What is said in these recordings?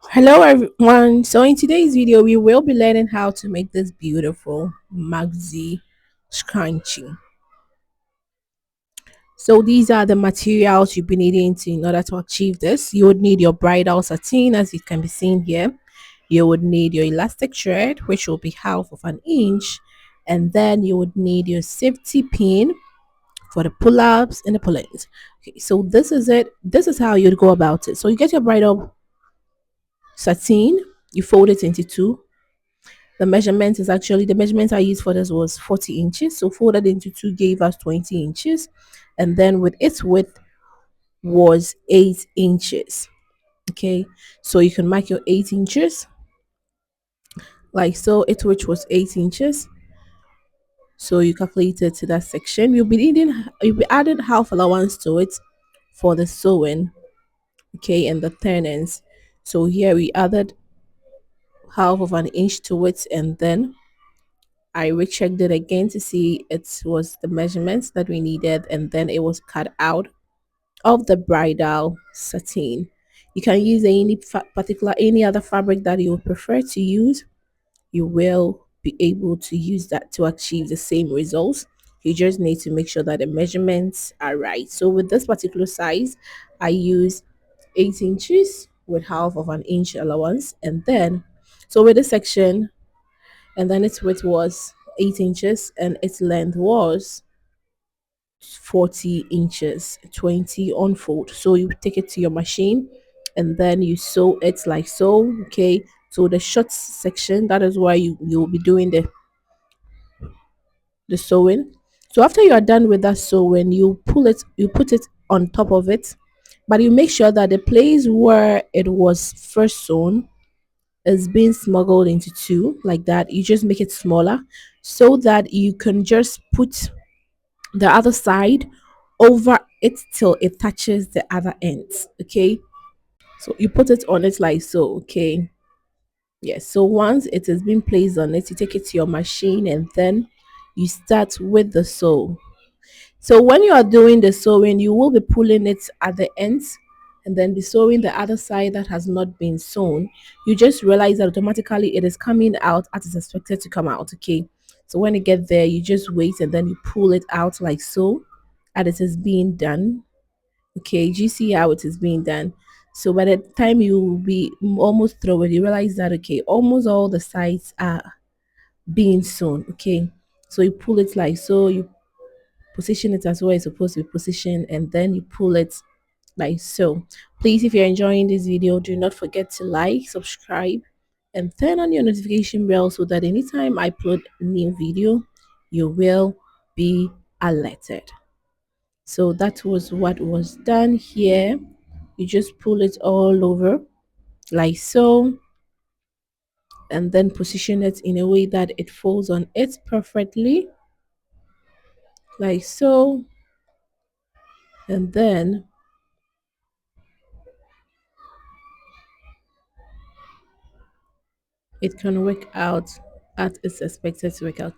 Hello everyone. So in today's video we will be learning how to make this beautiful maxi scrunchie. So these are the materials you'll be needing to in order to achieve this. You would need your bridal satin as it can be seen here. You would need your elastic thread which will be half of an inch, and then you would need your safety pin for the pull-ups and the pull-ins. Okay, so this is it. This is how you'd go about it. So you get your bridal satin, you fold it into two. The measurements I used for this was 40 inches. So folded into two gave us 20 inches. And then with its width was 8 inches. Okay. So you can mark your 8 inches like so. Its width was 8 inches. So you calculate it to that section. You'll be adding half allowance to it for the sewing. Okay, and the turnings. So here we added half of an inch to it, and then I rechecked it again to see it was the measurements that we needed, and then it was cut out of the bridal satin. You can use any other fabric that you would prefer to use. You will be able to use that to achieve the same results. You just need to make sure that the measurements are right. So with this particular size, I use 8 inches with half of an inch allowance, and then so with this section, and then its width was 8 inches and its length was 40 inches, 20 unfold. So you take it to your machine and then you sew it like so. Okay, so the short section, that is why you'll be doing the sewing. So after you are done with that sewing, you put it on top of it, but you make sure that the place where it was first sewn is being smuggled into two like that. You just make it smaller so that you can just put the other side over it till it touches the other ends. Okay, so you put it on it like so. Okay, yes. So once it has been placed on it, you take it to your machine and then you start with the sew. So when you are doing the sewing, you will be pulling it at the ends and then be sewing the other side that has not been sewn. You just realize that automatically it is coming out as it's expected to come out. Okay. So when you get there, you just wait and then you pull it out like so, and it is being done. Okay. Do you see how it is being done? So by the time you will be almost through it, you realize that okay, almost all the sides are being sewn. Okay. So you pull it like so, you position it as where it's supposed to be positioned, and then you pull it like so. Please, if you're enjoying this video, do not forget to like, subscribe, and turn on your notification bell so that anytime I upload a new video, you will be alerted. So that was what was done here. You just pull it all over like so, and then position it in a way that it falls on it perfectly like so, and then it can work out as it's expected to work out.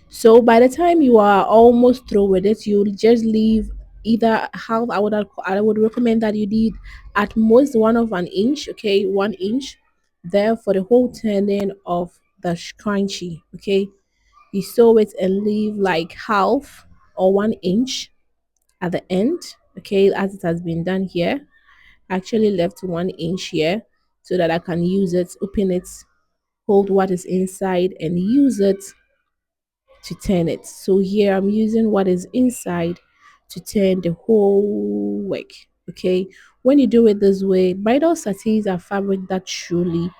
So by the time you are almost through with it, you'll just leave either half. I would recommend that you need at most one of an inch, okay, 1 inch there for the whole turning of the scrunchie. Okay, you sew it and leave like half or 1 inch at the end, okay, as it has been done here. I actually left 1 inch here so that I can use it, open it, hold what is inside and use it to turn it. So here I'm using what is inside to turn the whole work. Okay, when you do it this way, bridal satins are fabric that truly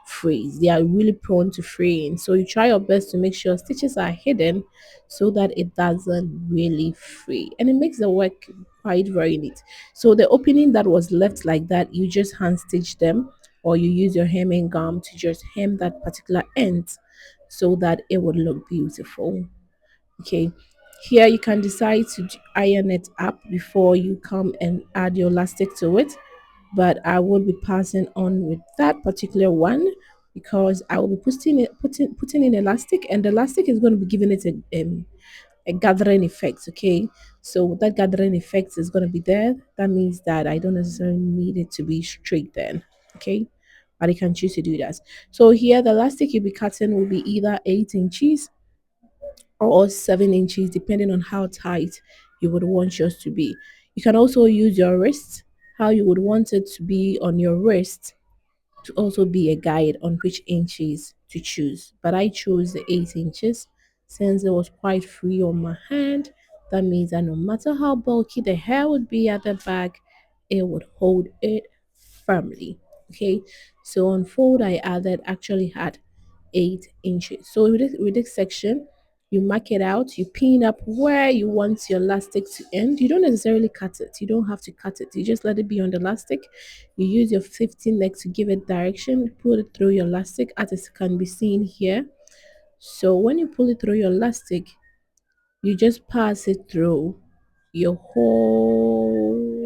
freeze. They are really prone to fraying, so you try your best to make sure stitches are hidden so that it doesn't really fray, and it makes the work quite very neat. So the opening that was left like that, you just hand stitch them, or you use your hemming gum to just hem that particular end so that it would look beautiful. Okay, here you can decide to iron it up before you come and add your elastic to it, but I will be passing on with that particular one because I will be putting in elastic, and the elastic is going to be giving it a gathering effect. Okay, so that gathering effect is going to be there. That means that I don't necessarily need it to be straight then. Okay, but you can choose to do that. So here the elastic you'll be cutting will be either 8 inches or 7 inches, depending on how tight you would want yours to be. You can also use your wrist, how you would want it to be on your wrist, to also be a guide on which inches to choose. But I chose the 8 inches since it was quite free on my hand. That means that no matter how bulky the hair would be at the back, it would hold it firmly. Okay, so on fold, I added actually had 8 inches. So with this section, you mark it out, you pin up where you want your elastic to end. You don't necessarily cut it, you don't have to cut it, you just let it be on the elastic. You use your 15 leg to give it direction, pull it through your elastic as it can be seen here. So when you pull it through your elastic, you just pass it through your whole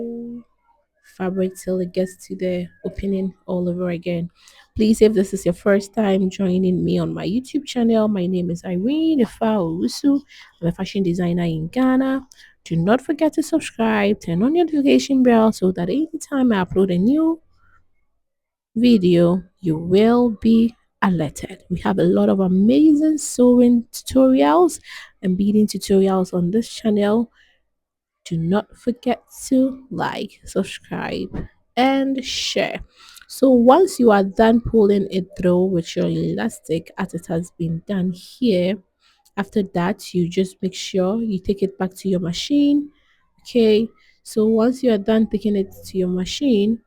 fabric till it gets to the opening all over again. Please, if this is your first time joining me on my YouTube channel, my name is Irene Ifawusu. I'm a fashion designer in Ghana. Do not forget to subscribe, turn on your notification bell so that anytime I upload a new video, you will be alerted. We have a lot of amazing sewing tutorials and beading tutorials on this channel. Do not forget to like, subscribe, and share. So once you are done pulling it through with your elastic as it has been done here, after that you just make sure you take it back to your machine. Okay, so once you are done taking it to your machine,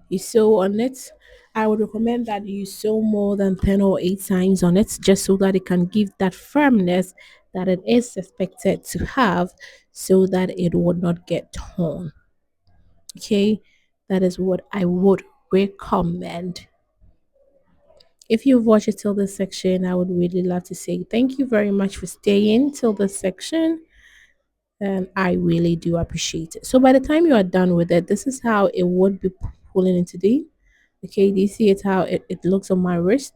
you sew on it. I would recommend that you sew more than 10 or 8 times on it just so that it can give that firmness that it is expected to have so that it would not get torn. Okay, that is what I would recommend. If you've watched it till this section, I would really love to say thank you very much for staying till this section. And I really do appreciate it. So by the time you are done with it, this is how it would be pulling into the. Okay, do you see it how it looks on my wrist?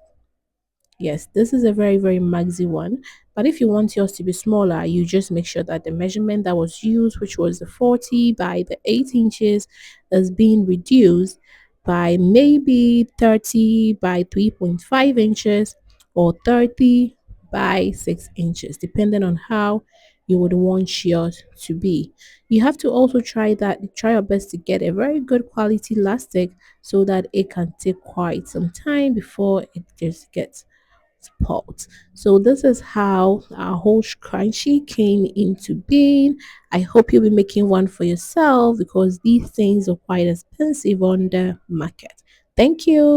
Yes, this is a very, very maxi one. But if you want yours to be smaller, you just make sure that the measurement that was used, which was the 40 by the 8 inches, is being reduced by maybe 30 by 3.5 inches or 30 by 6 inches, depending on how you would want yours to be. You have to also try your best to get a very good quality elastic so that it can take quite some time before it just gets pot. So this is how our whole scrunchie came into being. I hope you'll be making one for yourself because these things are quite expensive on the market. Thank you.